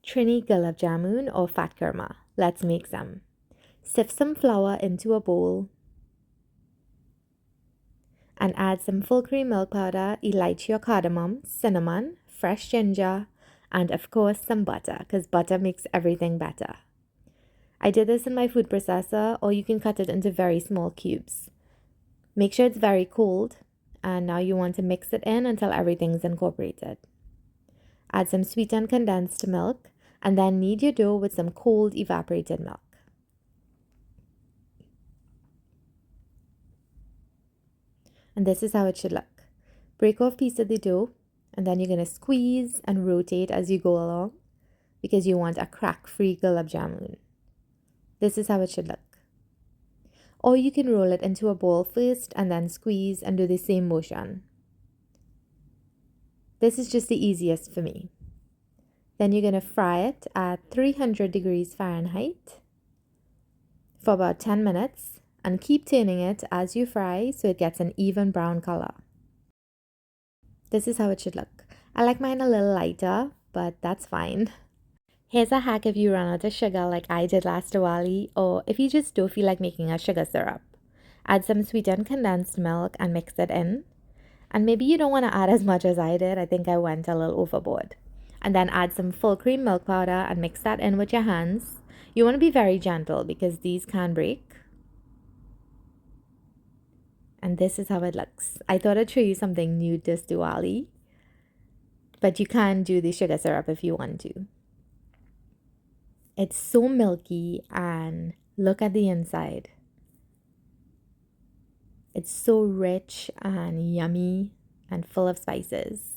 Trini Gulab Jamoon or fat kurma. Let's make some. Sift some flour into a bowl and add some full cream milk powder, elychee or cardamom, cinnamon, fresh ginger, and of course some butter, because butter makes everything better. I did this in my food processor, or you can cut it into very small cubes. Make sure it's very cold, and now you want to mix it in until everything's incorporated. Add some sweetened condensed milk, and then knead your dough with some cold evaporated milk. And this is how it should look. Break off piece of the dough, and then you're going to squeeze and rotate as you go along because you want a crack-free gulab jamun. This is how it should look. Or you can roll it into a ball first and then squeeze and do the same motion. This is just the easiest for me. Then you're going to fry it at 300 degrees Fahrenheit for about 10 minutes and keep turning it as you fry so it gets an even brown color. This is how it should look. I like mine a little lighter, but that's fine. Here's a hack if you run out of sugar like I did last Diwali, or if you just don't feel like making a sugar syrup. Add some sweetened condensed milk and mix it in. And maybe you don't want to add as much as I did. I think I went a little overboard. And then add some full cream milk powder and mix that in with your hands. You want to be very gentle because these can break. And this is how it looks. I thought I'd show you something new this Diwali. But you can do the sugar syrup if you want to. It's so milky, and look at the inside. It's so rich and yummy and full of spices.